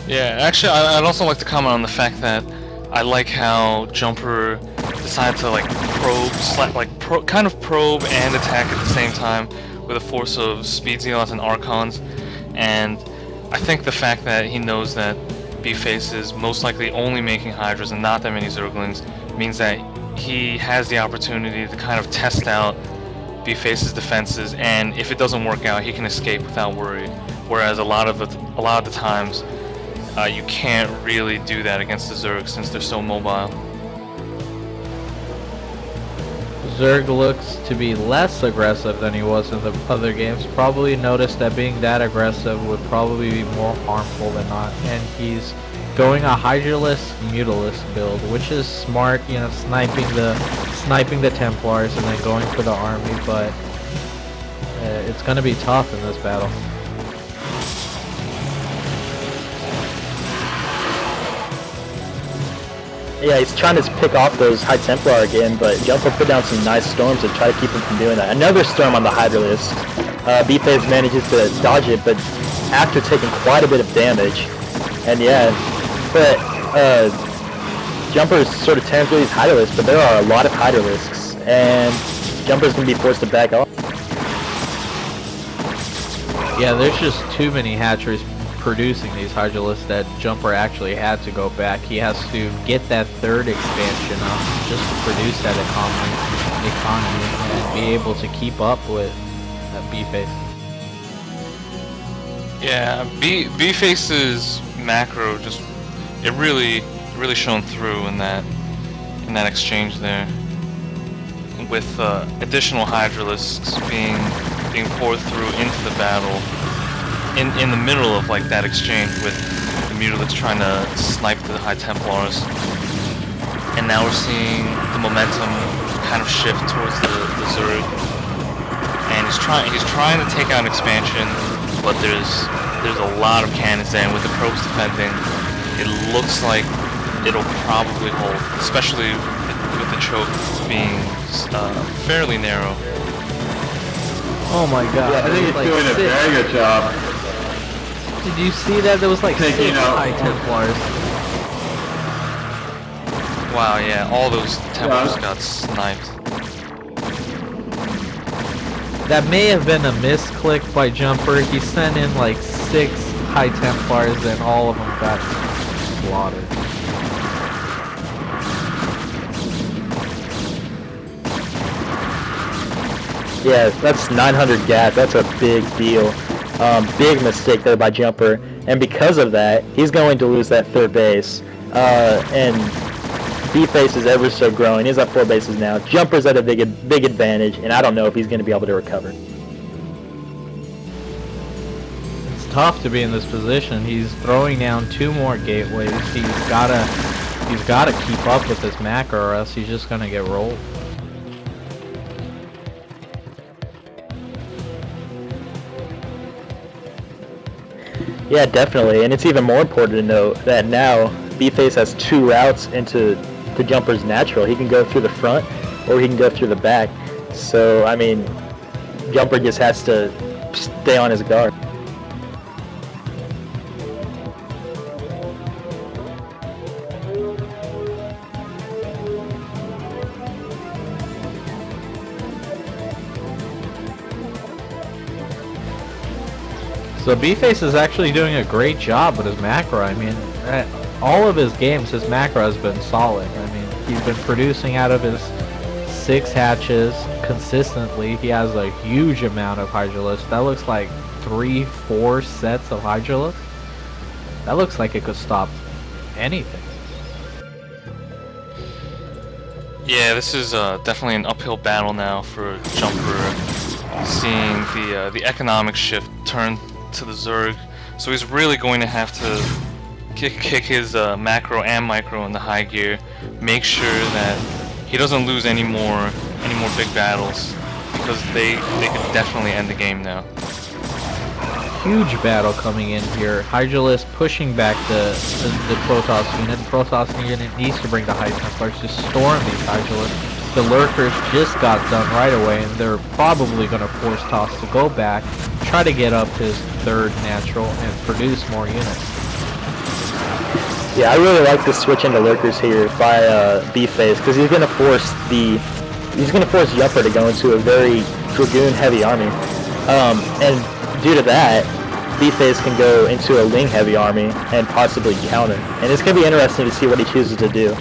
Yeah, actually, I'd also like to comment on the fact that I like how Jumper decided to like kind of probe and attack at the same time with a force of Speed Zealots and Archons, and I think the fact that he knows that Bface is most likely only making Hydras and not that many Zerglings means that he has the opportunity to kind of test out Bface's defenses, and if it doesn't work out, he can escape without worry. Whereas a lot of the times, you can't really do that against the Zerg since they're so mobile. Zerg looks to be less aggressive than he was in the other games. Probably noticed that being that aggressive would probably be more harmful than not, and he's going a Hydralisk Mutalisk build, which is smart, you know, sniping the Templars and then going for the army, but it's gonna be tough in this battle. Yeah, he's trying to pick off those High Templar again, but Jumper put down some nice storms to try to keep him from doing that. Another storm on the Hydralisk. Bface manages to dodge it, but after taking quite a bit of damage. And yeah, but Jumper's sort of tearing through these Hydralisks, but there are a lot of Hydralisks, and Jumper's going to be forced to back off. Yeah, there's just too many hatcheries producing these Hydralisks that Jumper actually had to go back. He has to get that third expansion up just to produce that economy and be able to keep up with Bface. Yeah, Bface's macro just it really shone through in that exchange there, with additional Hydralisks being poured through into the battle in the middle of like that exchange with the Mutalisks trying to snipe the High Templars, and now we're seeing the momentum kind of shift towards the Zerg, and he's trying to take out an expansion, but there's a lot of cannons there, and with the probes defending, it looks like it'll probably hold, especially with the choke being fairly narrow. Oh my god. Yeah, I think he's doing a very good job. Did you see that? There was like 6 High Templars. Wow, yeah, all those Templars got sniped. That may have been a misclick by Jumper. He sent in like 6 High Templars and all of them got slaughtered. Yeah, that's 900 gas. That's a big deal. Big mistake there by Jumper, and because of that, he's going to lose that third base. And Bface is ever so growing. He's at 4 bases now. Jumper's at a big advantage, and I don't know if he's going to be able to recover. It's tough to be in this position. He's throwing down 2 more gateways. He's gotta keep up with this macro, or else he's just gonna get rolled. Yeah, definitely, and it's even more important to note that now Bface has 2 routes into the Jumper's natural. He can go through the front, or he can go through the back. So, I mean, Jumper just has to stay on his guard. So Bface is actually doing a great job with his macro. I mean, all of his games, his macro has been solid. I mean, he's been producing out of his 6 hatches consistently. He has a huge amount of Hydralisks. That looks like 3-4 sets of Hydralisks. That looks like it could stop anything. Yeah, this is definitely an uphill battle now for Jumper, seeing the economic shift turn to the Zerg, so he's really going to have to kick his macro and micro in the high gear, make sure that he doesn't lose any more big battles, because they could definitely end the game now. Huge battle coming in here. Hydralisk pushing back the Protoss unit. The Protoss unit needs to bring the High Templars to storm these Hydralisks. The Lurkers just got done right away, and they're probably going to force Toss to go back, try to get up his 3rd natural, and produce more units. Yeah, I really like the switch into lurkers here by Bface because he's gonna force Jumper to go into a very dragoon heavy army, and due to that, Bface can go into a Ling heavy army and possibly counter. And it's gonna be interesting to see what he chooses to do.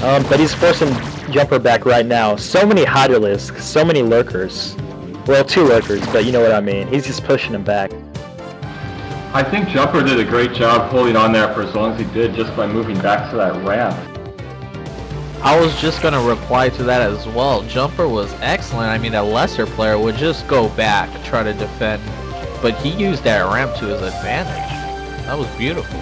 But he's forcing Jumper back right now. So many Hydralisks, so many lurkers. Well, 2 lurkers, but you know what I mean. He's just pushing him back. I think Jumper did a great job holding on there for as long as he did just by moving back to that ramp. I was just gonna reply to that as well. Jumper was excellent. I mean, a lesser player would just go back, try to defend, but he used that ramp to his advantage. That was beautiful.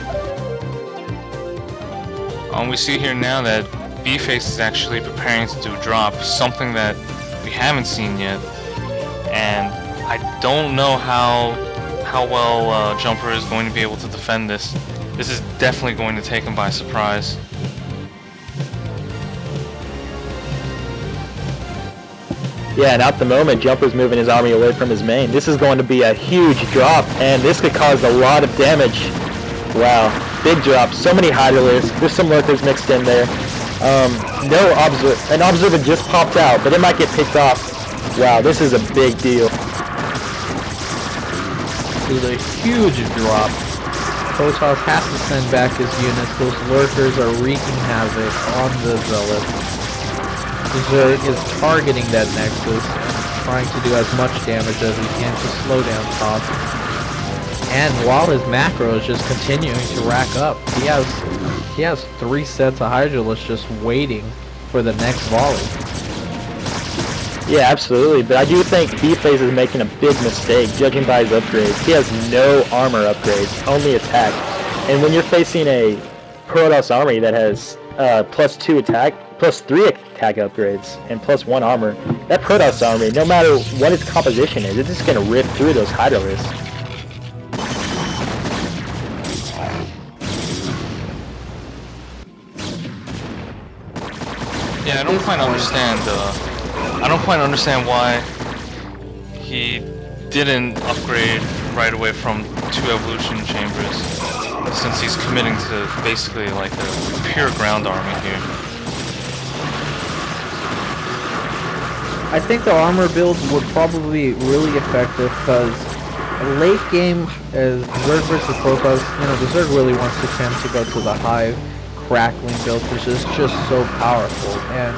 We see here now that Bface is actually preparing to do drop, something that we haven't seen yet, and I don't know how well Jumper is going to be able to defend this. This is definitely going to take him by surprise. Yeah, and at the moment, Jumper's moving his army away from his main. This is going to be a huge drop, and this could cause a lot of damage. Wow, big drop. So many Hydralisks. There's some lurkers mixed in there. An observer just popped out, but it might get picked off. Wow, this is a big deal. This is a huge drop. Protoss has to send back his units. Those lurkers are wreaking havoc on the Zealot. Zerg is targeting that Nexus, trying to do as much damage as he can to slow down top. And while his macro is just continuing to rack up, he has 3 sets of Hydralisks just waiting for the next volley. Yeah, absolutely, but I do think Bface is making a big mistake, judging by his upgrades. He has no armor upgrades, only attack. And when you're facing a Protoss army that has +2 attack, +3 attack upgrades, and +1 armor, that Protoss army, no matter what its composition is, it's just going to rip through those Hydralisks. Yeah, I don't quite understand why he didn't upgrade right away from 2 evolution chambers, since he's committing to basically like a pure ground army here. I think the armor builds were probably really effective because late game as Zerg versus Protoss, the Zerg really wants to tend to go to the Hive crackling build, which is just so powerful, and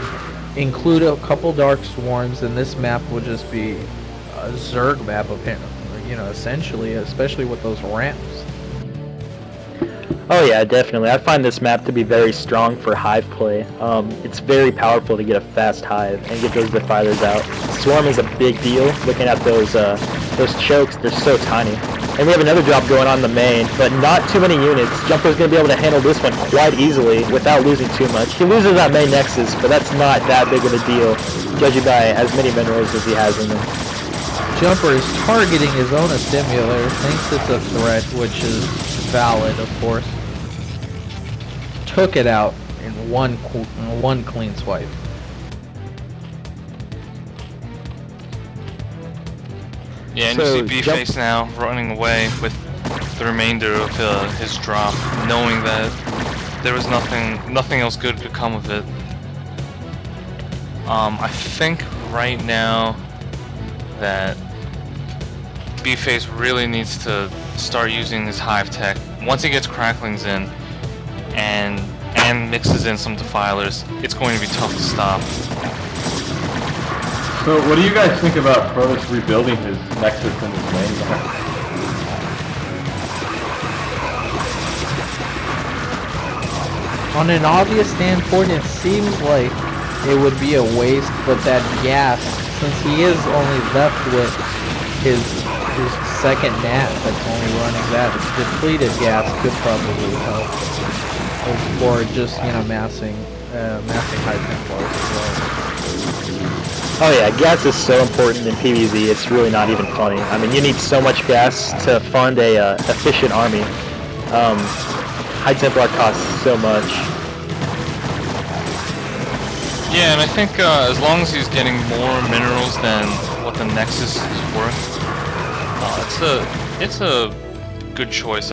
include a couple Dark Swarms, and this map would just be a Zerg map, essentially, especially with those ramps. Oh yeah, definitely. I find this map to be very strong for Hive play. It's very powerful to get a fast Hive and get those defilers out. Swarm is a big deal. Looking at those chokes, they're so tiny. And we have another drop going on the main, but not too many units. Jumper's going to be able to handle this one quite easily without losing too much. He loses that main Nexus, but that's not that big of a deal, judging by as many minerals as he has in them. Jumper is targeting his own assimilator, thinks it's a threat, which is valid, of course. Took it out in one clean swipe. Yeah, and you see Bface now running away with the remainder of his drop, knowing that there was nothing else good could come of it. I think right now that Bface really needs to start using his Hive tech. Once he gets cracklings in and mixes in some defilers, it's going to be tough to stop. So what do you guys think about Protoss rebuilding his Nexus and his main? On an obvious standpoint, it seems like it would be a waste, but that gas, since he is only left with his second nat that's only running that, depleted gas could probably help. Or just, massing high Templars as well. Oh yeah, gas is so important in PvZ, it's really not even funny. I mean, you need so much gas to fund a efficient army. High Templar costs so much. Yeah, and I think as long as he's getting more minerals than what the Nexus is worth, it's a good choice.